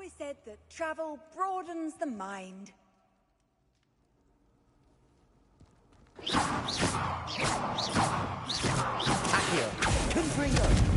always said that travel broadens the mind. Accio, Confringo.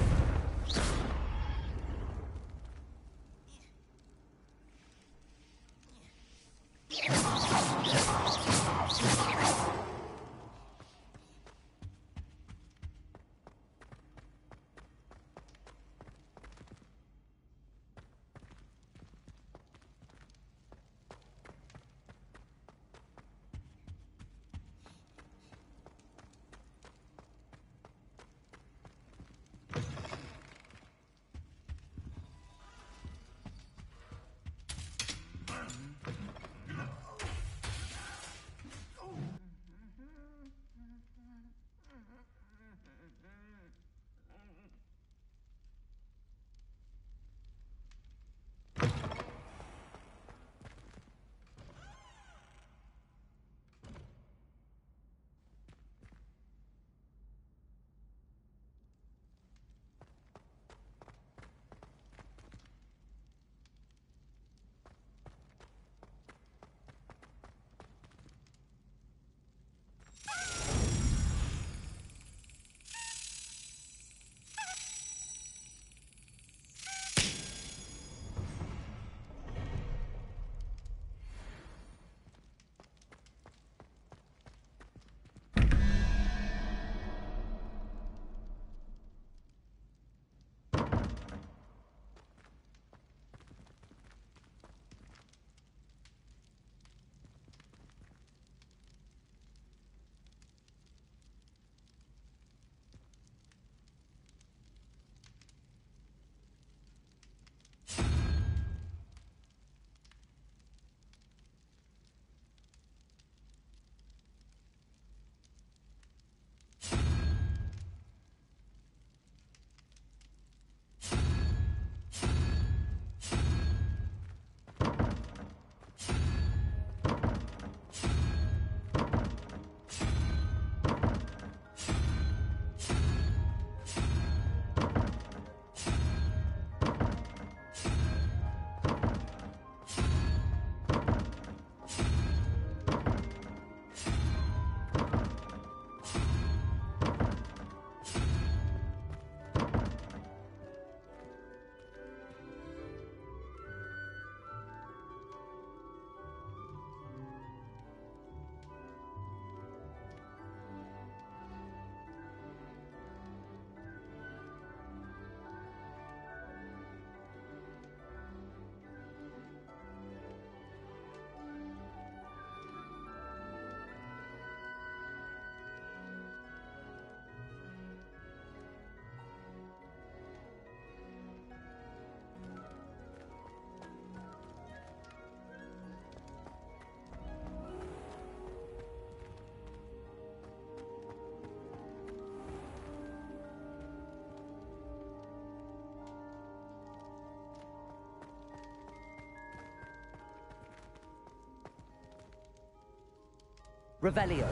Revelio.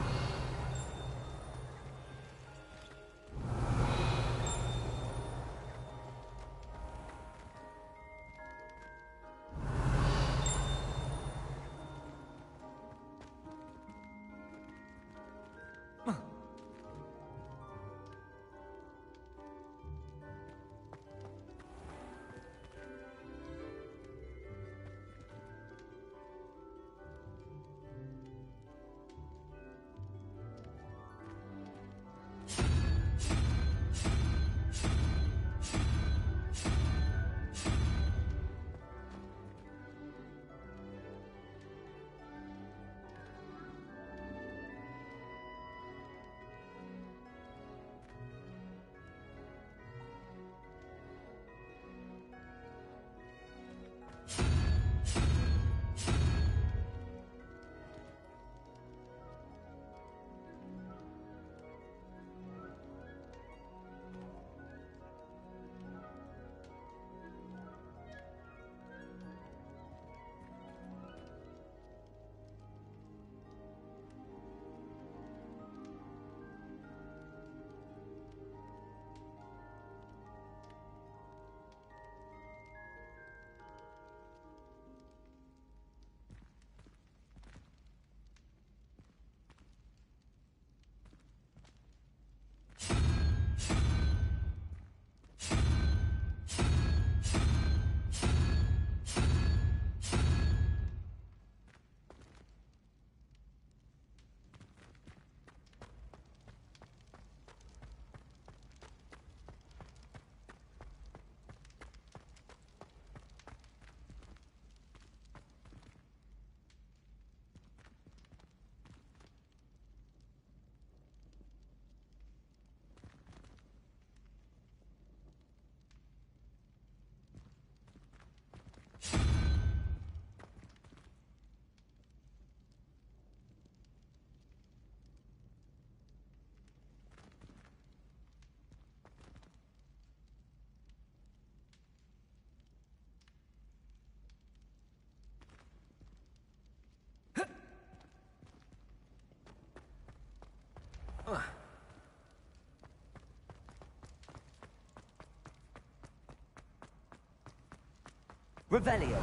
Revelio.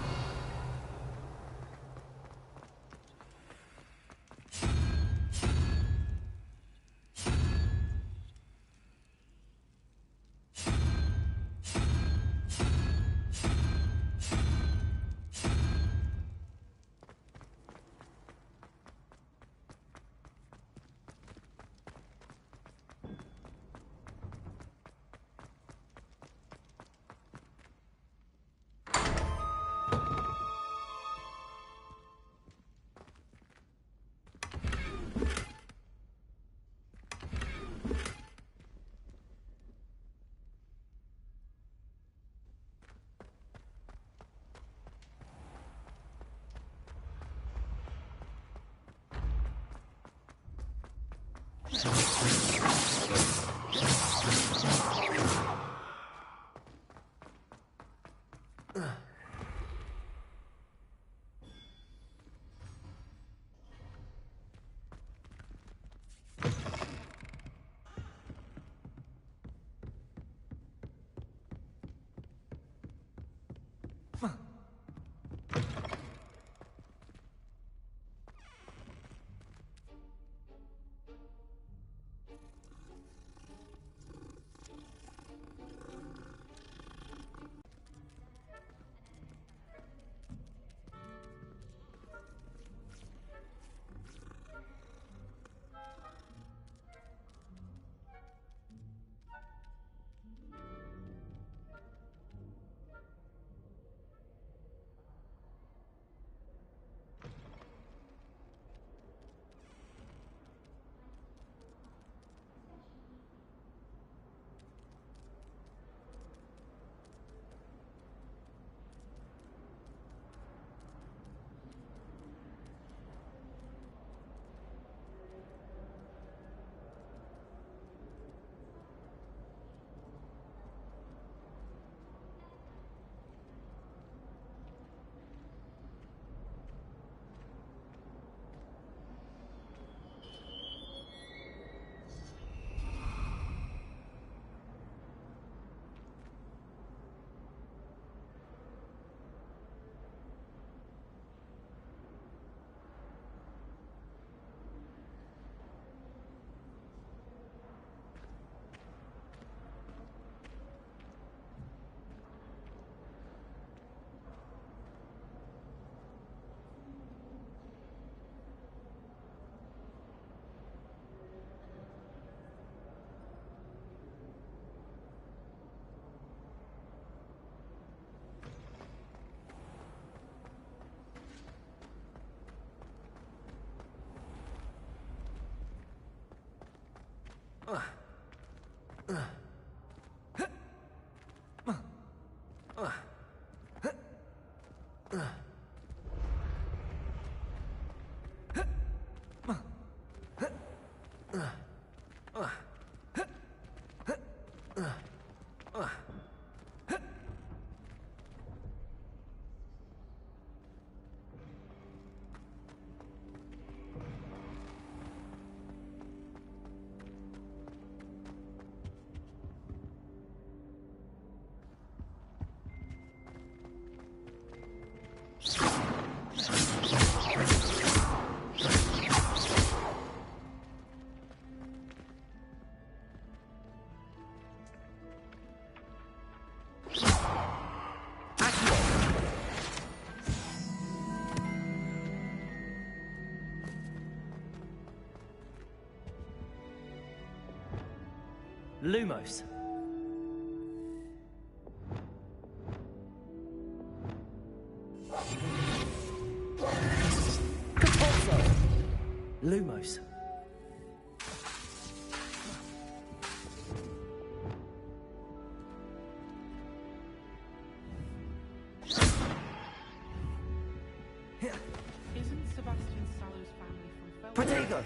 Lumos. Compulso. Lumos. Isn't Sebastian Sallow's family from Felton? Protego.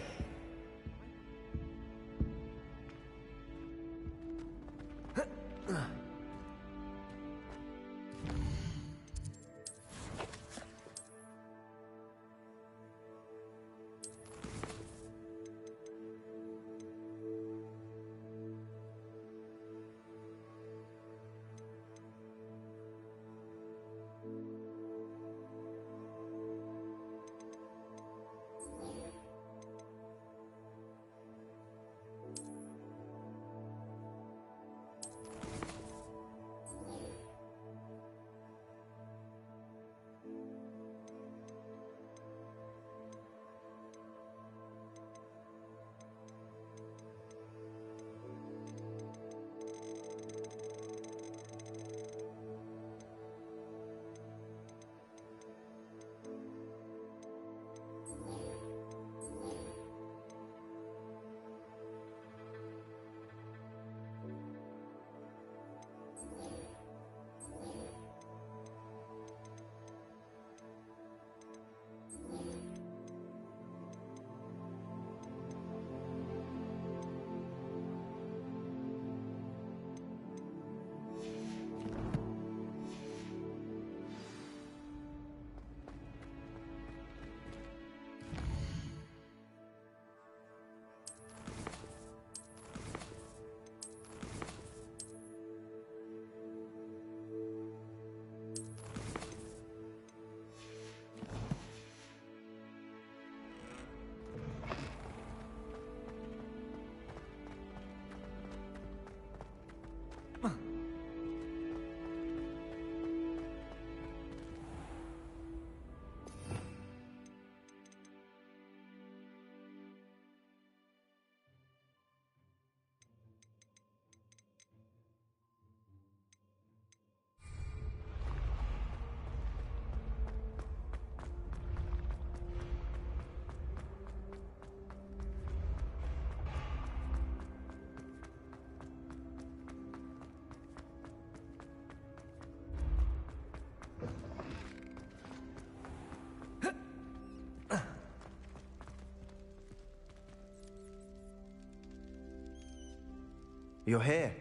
You're here.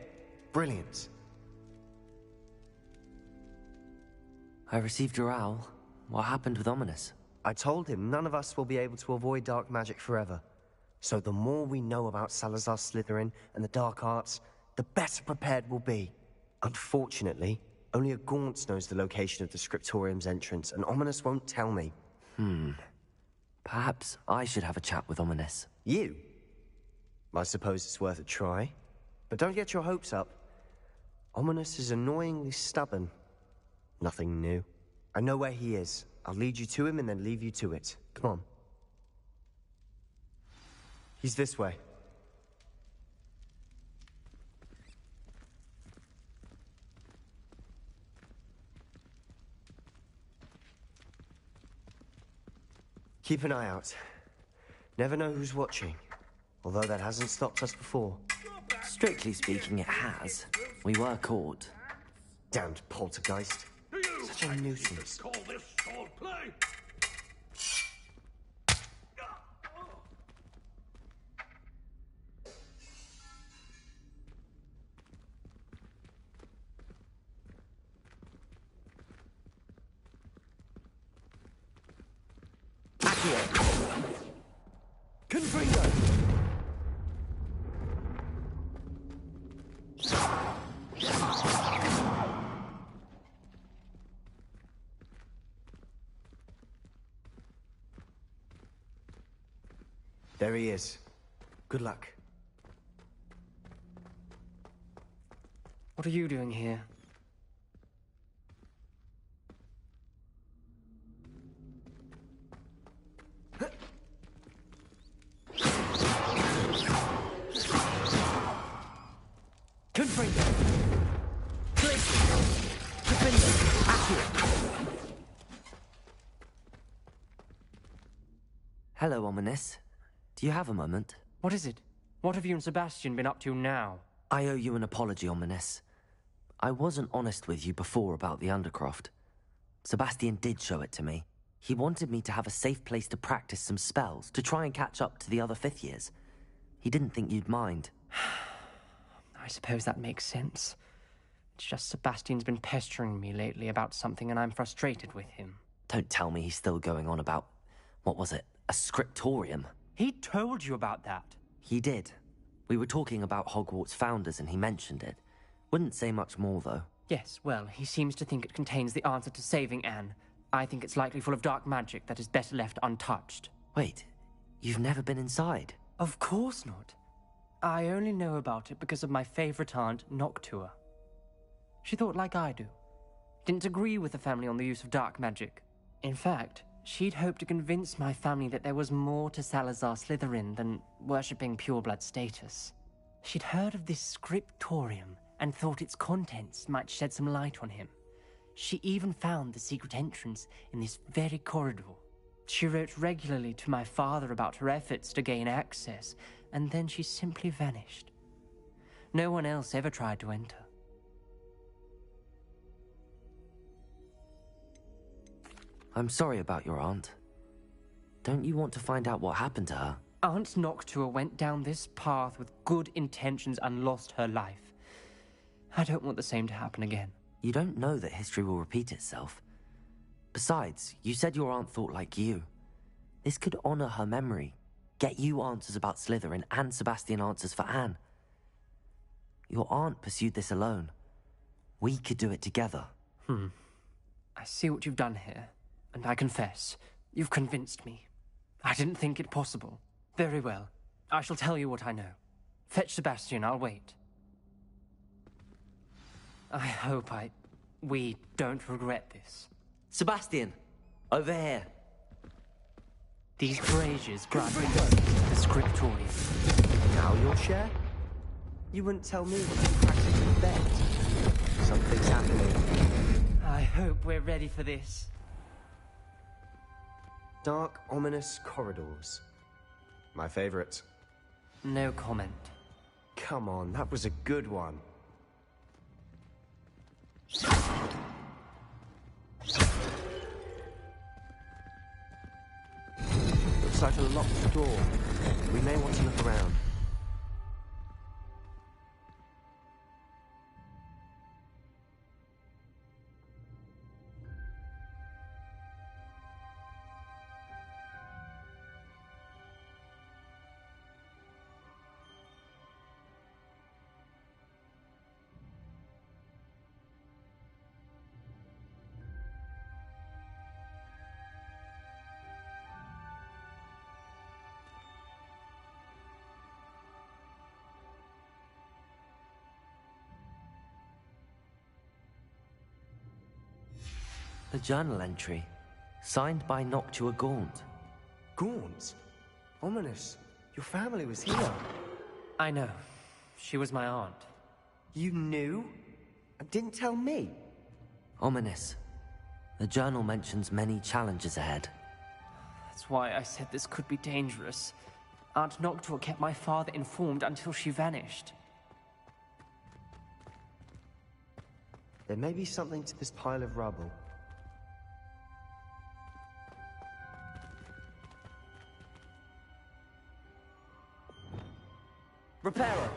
Brilliant. I received your owl. What happened with Ominous? I told him none of us will be able to avoid dark magic forever. So the more we know about Salazar Slytherin and the dark arts, the better prepared we'll be. Unfortunately, only a Gaunt knows the location of the Scriptorium's entrance, and Ominous won't tell me. Perhaps I should have a chat with Ominous. You? I suppose it's worth a try. But don't get your hopes up. Ominous is annoyingly stubborn. Nothing new. I know where he is. I'll lead you to him and then leave you to it. Come on. He's this way. Keep an eye out. Never know who's watching. Although that hasn't stopped us before. Strictly speaking, it has. We were caught. Damned poltergeist. Such a nuisance. Call this swordplay? Confringo! There he is. Good luck. What are you doing here? Confringo! Glacier! Defender! Accurate! Hello, Ominous. Do you have a moment? What is it? What have you and Sebastian been up to now? I owe you an apology, Ominous. I wasn't honest with you before about the Undercroft. Sebastian did show it to me. He wanted me to have a safe place to practice some spells, to try and catch up to the other fifth years. He didn't think you'd mind. I suppose that makes sense. It's just Sebastian's been pestering me lately about something and I'm frustrated with him. Don't tell me he's still going on about, what was it, a scriptorium? He told you about that. He did. We were talking about Hogwarts founders and he mentioned it. Wouldn't say much more, though. Yes, well, he seems to think it contains the answer to saving Anne. I think it's likely full of dark magic that is better left untouched. Wait, you've never been inside? Of course not. I only know about it because of my favorite aunt, Noctua. She thought like I do. Didn't agree with the family on the use of dark magic. In fact, she'd hoped to convince my family that there was more to Salazar Slytherin than worshipping pureblood status. She'd heard of this scriptorium and thought its contents might shed some light on him. She even found the secret entrance in this very corridor. She wrote regularly to my father about her efforts to gain access, and then she simply vanished. No one else ever tried to enter. I'm sorry about your aunt. Don't you want to find out what happened to her? Aunt Noctua went down this path with good intentions and lost her life. I don't want the same to happen again. You don't know that history will repeat itself. Besides, you said your aunt thought like you. This could honor her memory, get you answers about Slytherin and Sebastian answers for Anne. Your aunt pursued this alone. We could do it together. I see what you've done here, and I confess, you've convinced me. I didn't think it possible. Very well. I shall tell you what I know. Fetch Sebastian, I'll wait. I hope we don't regret this. Sebastian! Over here! These braziers grant me the scriptorium. Now you'll share? You wouldn't tell me what you practically bet. Something's happening. I hope we're ready for this. Dark, ominous corridors. My favorite. No comment. Come on, that was a good one. Looks like a locked door. We may want to look around. The journal entry, signed by Noctua Gaunt. Gaunt? Ominous. Your family was here. I know. She was my aunt. You knew? And didn't tell me? Ominous. The journal mentions many challenges ahead. That's why I said this could be dangerous. Aunt Noctua kept my father informed until she vanished. There may be something to this pile of rubble. Reparo!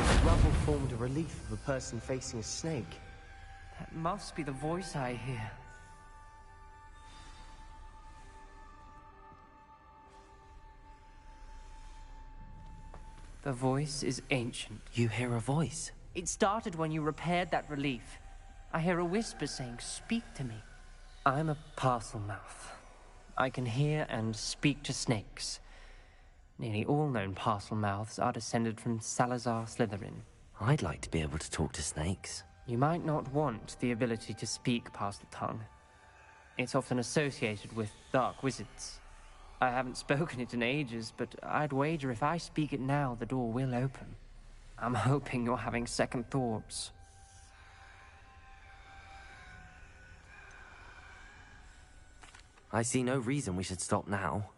The rubble formed a relief of a person facing a snake. That must be the voice I hear. The voice is ancient. You hear a voice? It started when you repaired that relief. I hear a whisper saying, "Speak to me." I'm a parcel mouth. I can hear and speak to snakes. Nearly all known parcel mouths are descended from Salazar Slytherin. I'd like to be able to talk to snakes. You might not want the ability to speak past the tongue. It's often associated with dark wizards. I haven't spoken it in ages, but I'd wager if I speak it now, the door will open. I'm hoping you're having second thoughts. I see no reason we should stop now.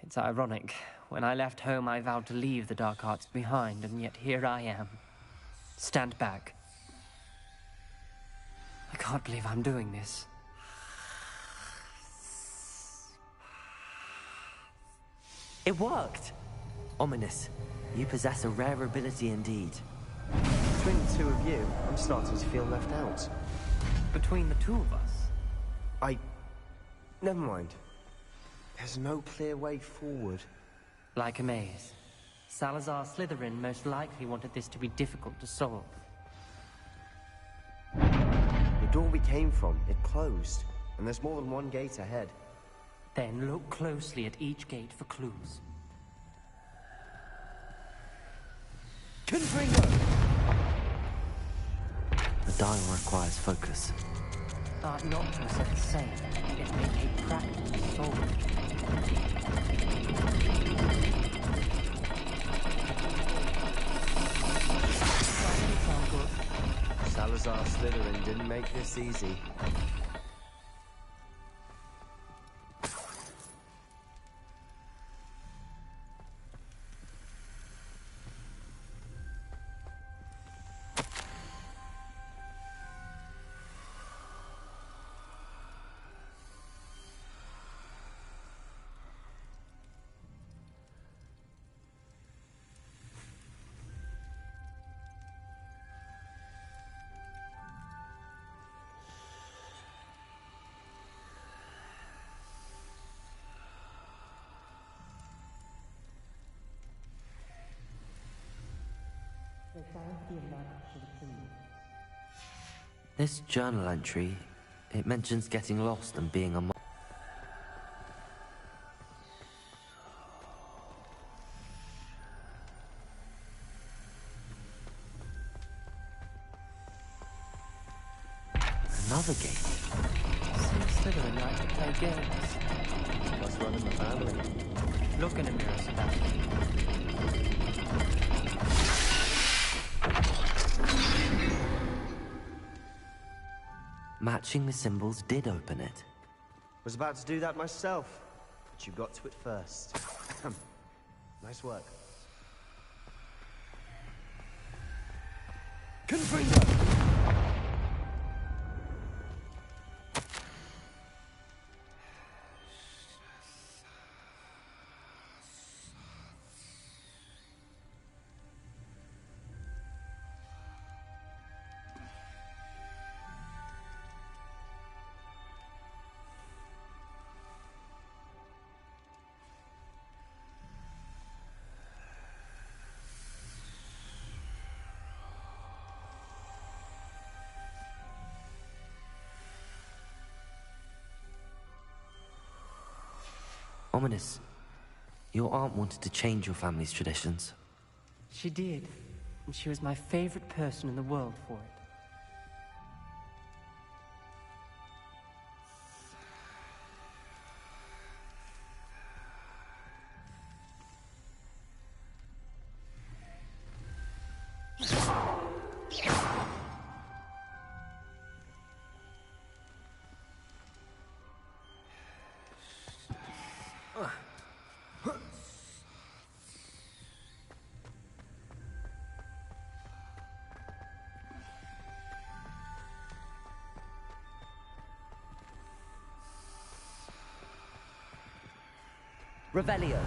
It's ironic. When I left home, I vowed to leave the dark arts behind, and yet here I am. Stand back. I can't believe I'm doing this. It worked! Ominous, you possess a rare ability indeed. Between the two of you, I'm starting to feel left out. Between the two of us? Never mind. There's no clear way forward. Like a maze. Salazar Slytherin most likely wanted this to be difficult to solve. The door we came from, it closed. And there's more than one gate ahead. Then look closely at each gate for clues. Confringo! The dial requires focus. Aunt Noctua said the same. It may take practice to solve it. Salazar Slytherin didn't make this easy. This journal entry, it mentions getting lost and being a Another gate. Seems Slytherin like to play games. Must run in the family. Look in a mirror, Sebastian. Matching the symbols did open it. Was about to do that myself, but you got to it first. Nice work. Confringo! Ominous, your aunt wanted to change your family's traditions. She did. And she was my favorite person in the world for it. Revelio.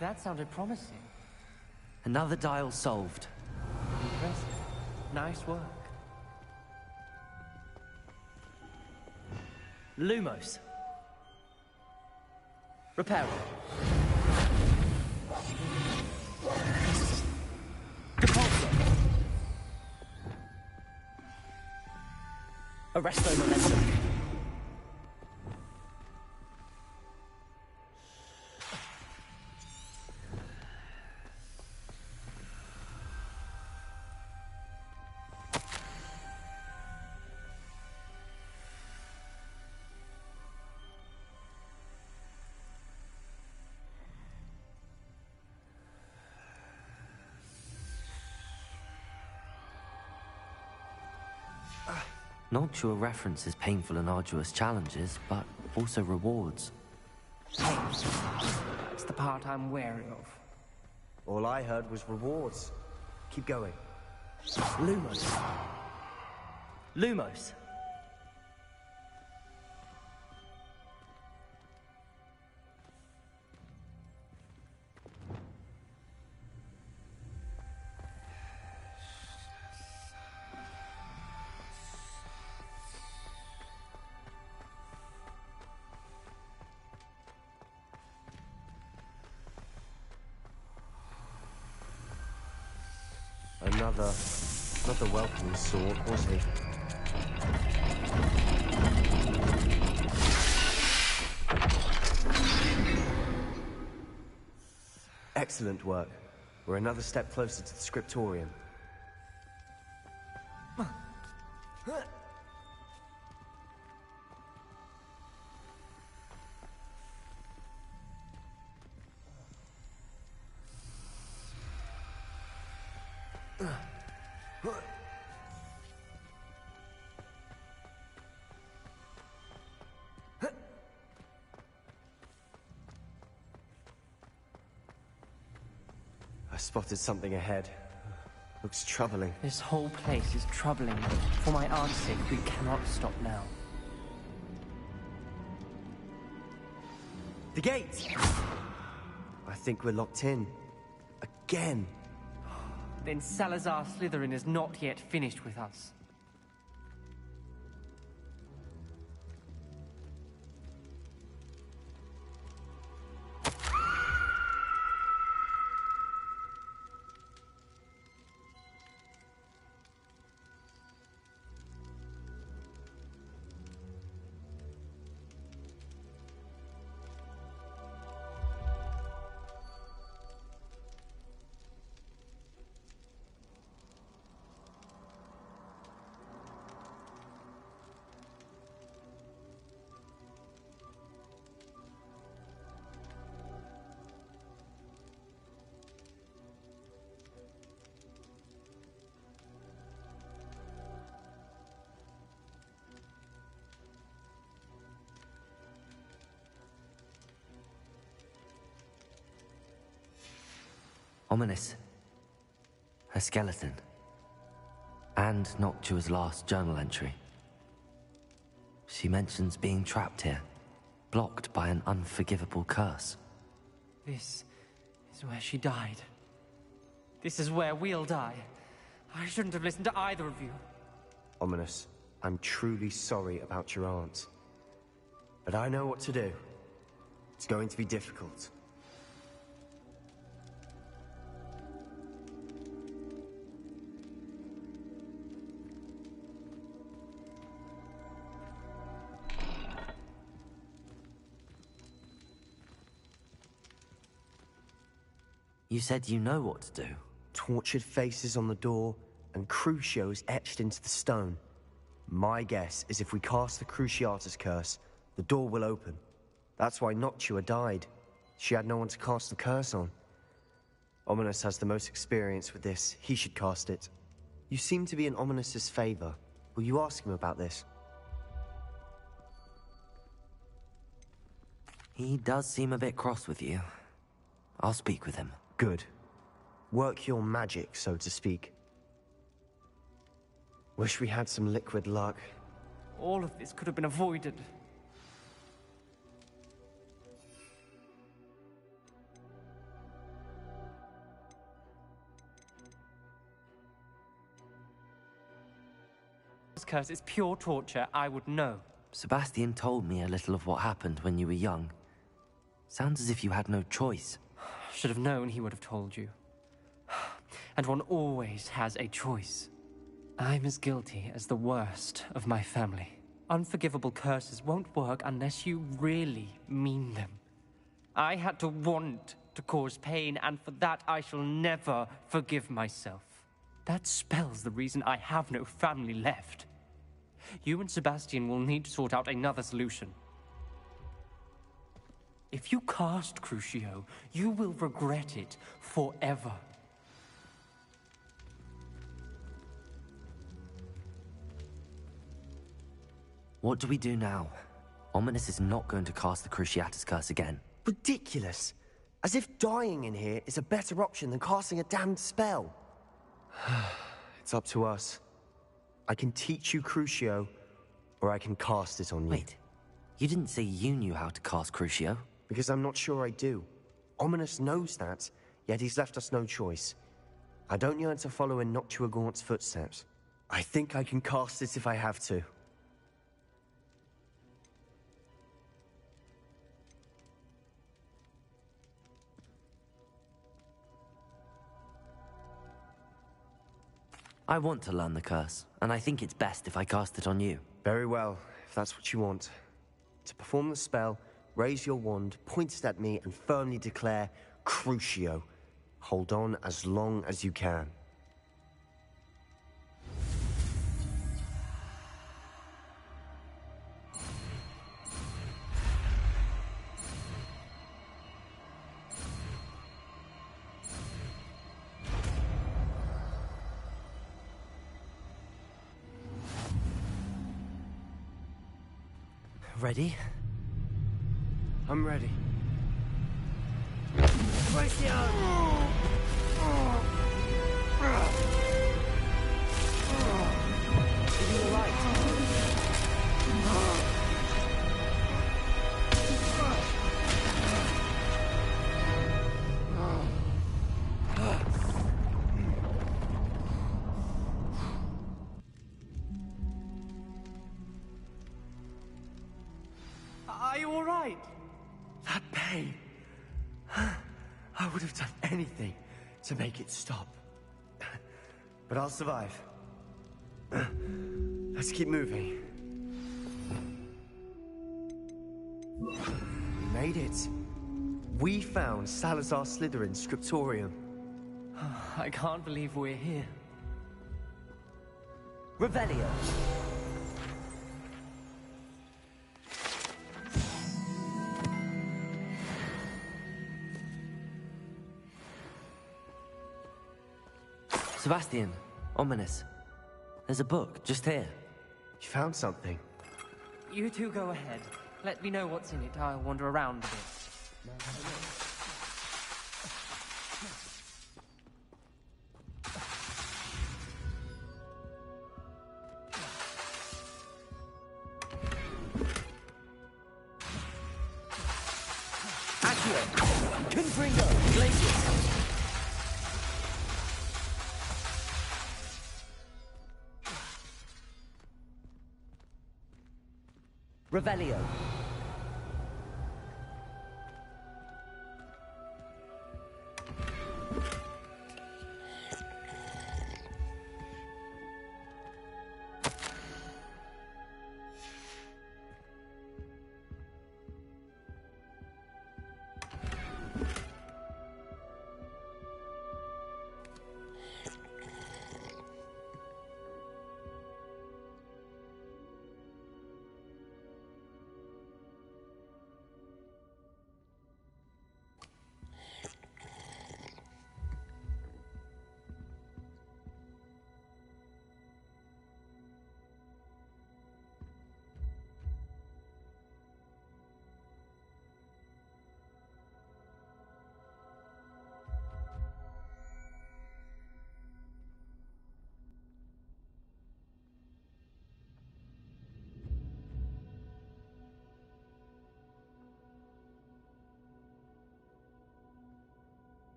That sounded promising. Another dial solved. Impressive. Nice work. Lumos. Reparo. Depulso. Arresto momentum. Noctua references painful and arduous challenges, but also rewards. That's the part I'm wary of. All I heard was rewards. Keep going. Lumos. Lumos. Not the welcoming sort, was he? Excellent work. We're another step closer to the scriptorium. I spotted something ahead. Looks troubling. This whole place is troubling me. For my aunt's sake, we cannot stop now. The gate! I think we're locked in. Again. Then Salazar Slytherin is not yet finished with us. Ominous. Her skeleton. And Noctua's last journal entry. She mentions being trapped here, blocked by an unforgivable curse. This is where she died. This is where we'll die. I shouldn't have listened to either of you. Ominous, I'm truly sorry about your aunt. But I know what to do. It's going to be difficult. You said you know what to do. Tortured faces on the door, and Crucios etched into the stone. My guess is if we cast the Cruciatus curse, the door will open. That's why Noctua died. She had no one to cast the curse on. Ominous has the most experience with this. He should cast it. You seem to be in Ominous's favor. Will you ask him about this? He does seem a bit cross with you. I'll speak with him. Good. Work your magic, so to speak. Wish we had some liquid luck. All of this could have been avoided. This curse is pure torture, I would know. Sebastian told me a little of what happened when you were young. Sounds as if you had no choice. Should have known he would have told you. And one always has a choice. I'm as guilty as the worst of my family. Unforgivable curses won't work unless you really mean them. I had to want to cause pain, and for that I shall never forgive myself. That spells the reason I have no family left. You and Sebastian will need to sort out another solution. If you cast Crucio, you will regret it forever. What do we do now? Ominous is not going to cast the Cruciatus curse again. Ridiculous! As if dying in here is a better option than casting a damned spell. It's up to us. I can teach you Crucio, or I can cast it on you. Wait, you didn't say you knew how to cast Crucio? Because I'm not sure I do. Ominous knows that, yet he's left us no choice. I don't yearn to follow in Noctua Gaunt's footsteps. I think I can cast it if I have to. I want to learn the curse, and I think it's best if I cast it on you. Very well, if that's what you want. To perform the spell, raise your wand, point it at me, and firmly declare, Crucio. Hold on as long as you can. Ready? I'm ready. Are you all right? That pain. I would have done anything to make it stop. But I'll survive. Let's keep moving. We made it. We found Salazar Slytherin's scriptorium. I can't believe we're here. Revelio! Sebastian, Ominous. There's a book just here. You found something. You two go ahead. Let me know what's in it. I'll wander around a bit. Accio! Confringo! Glacius! Revelio.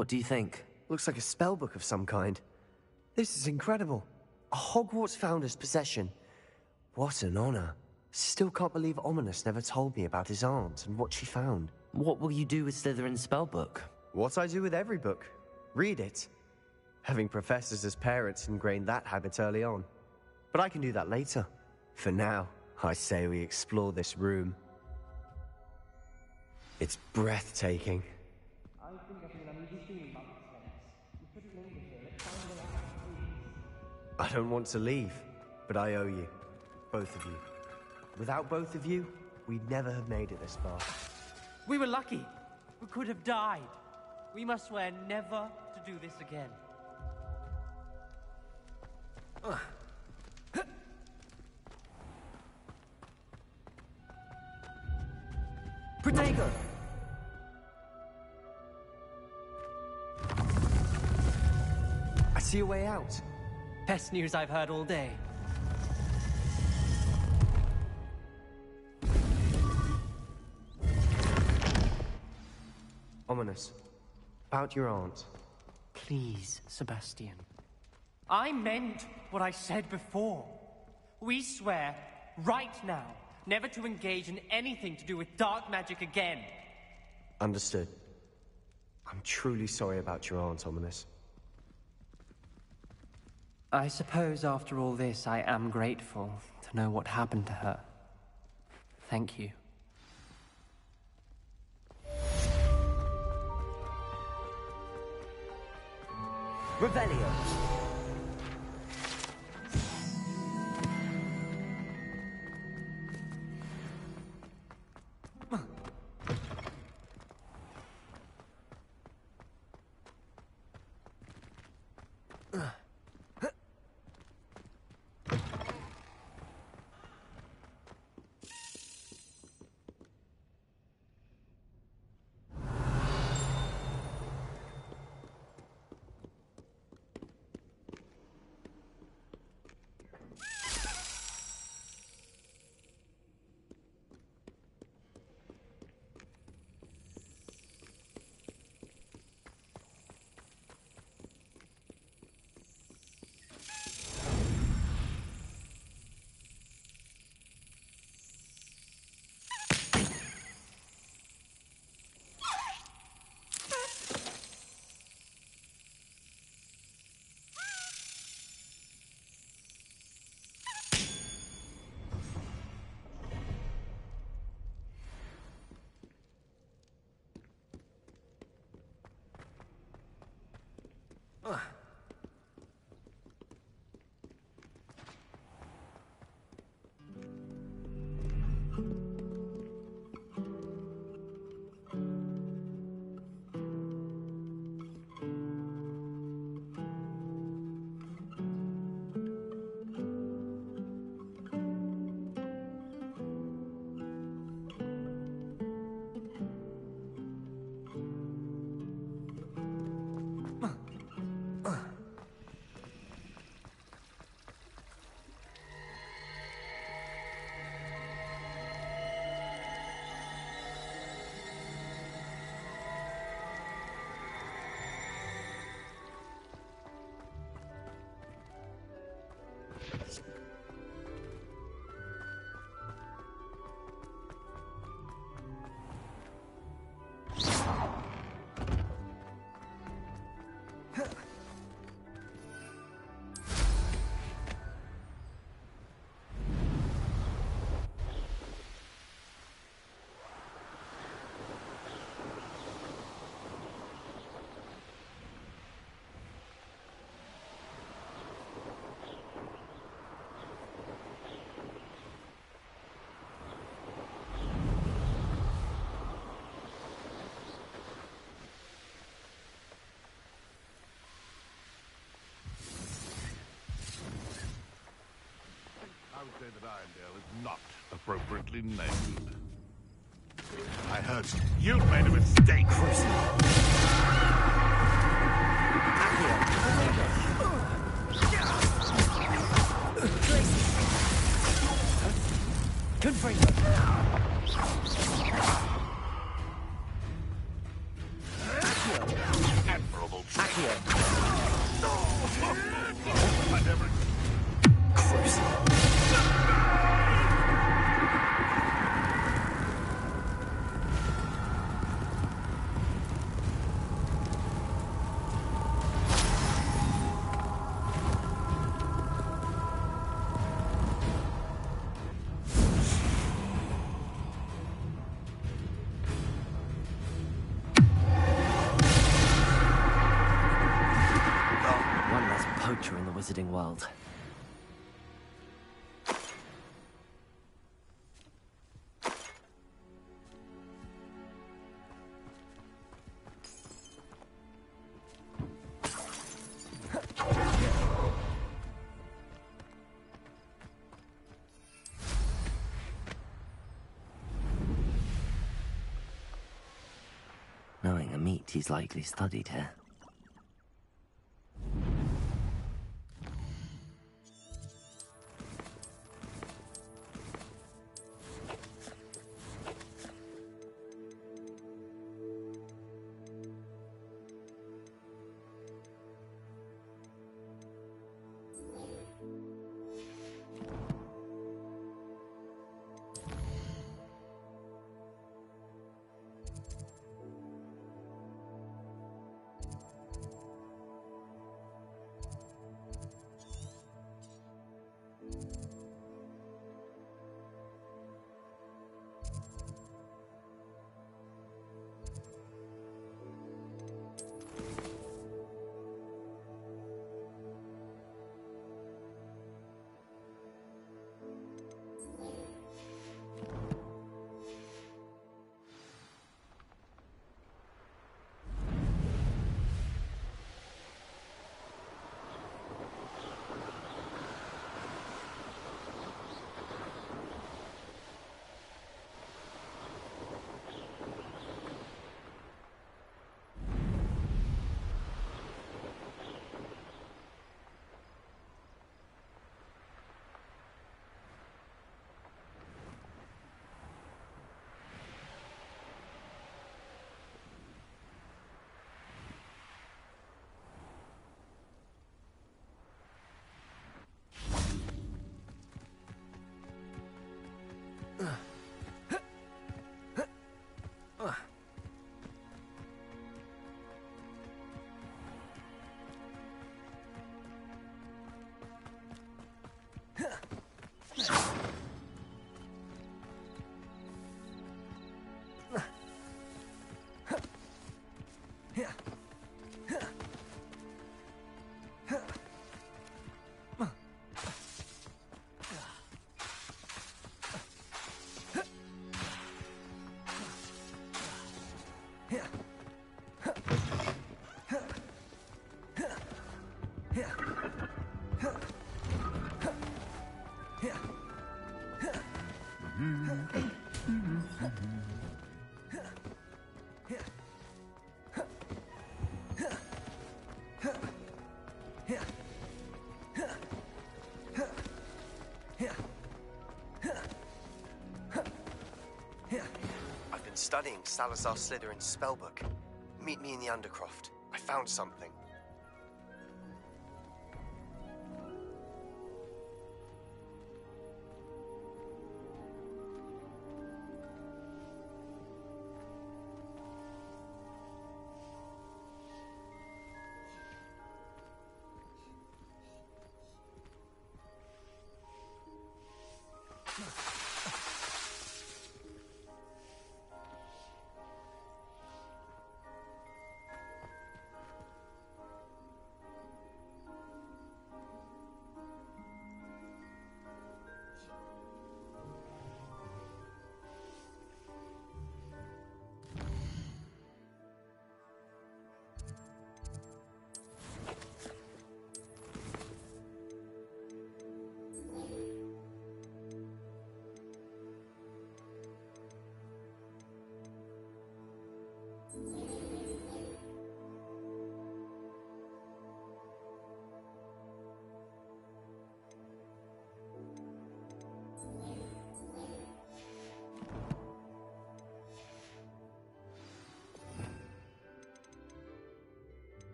What do you think? Looks like a spellbook of some kind. This is incredible. A Hogwarts founder's possession. What an honor. Still can't believe Ominous never told me about his aunt and what she found. What will you do with Slytherin's spellbook? What I do with every book. Read it. Having professors as parents ingrained that habit early on. But I can do that later. For now, I say we explore this room. It's breathtaking. I don't want to leave, but I owe you. Both of you. Without both of you, we'd never have made it this far. We were lucky. We could have died. We must swear never to do this again. Protego! I see a way out. Best news I've heard all day. Ominous. About your aunt. Please, Sebastian. I meant what I said before. We swear, right now, never to engage in anything to do with dark magic again. Understood. I'm truly sorry about your aunt, Ominous. I suppose after all this, I am grateful to know what happened to her. Thank you. Revelio. I would say that Irondale is not appropriately named. I heard you've made a mistake. poacher in the wizarding world. Knowing a meat he's likely studied here. I've been studying Salazar Slytherin's spellbook. Meet me in the Undercroft. I found something.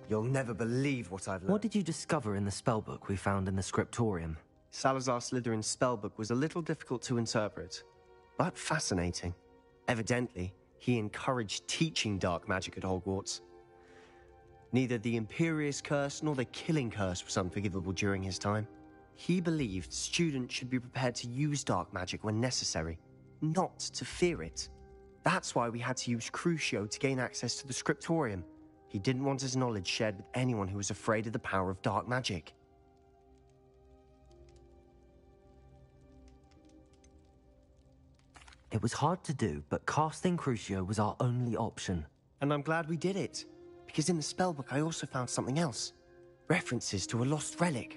You'll never believe what I've learned. What did you discover in the spellbook we found in the scriptorium? Salazar Slytherin's spellbook was a little difficult to interpret, but fascinating. Evidently, he encouraged teaching dark magic at Hogwarts. Neither the Imperious Curse nor the Killing Curse was unforgivable during his time. He believed students should be prepared to use dark magic when necessary, not to fear it. That's why we had to use Crucio to gain access to the scriptorium. He didn't want his knowledge shared with anyone who was afraid of the power of dark magic. It was hard to do, but casting Crucio was our only option. And I'm glad we did it, because in the spellbook I also found something else. References to a lost relic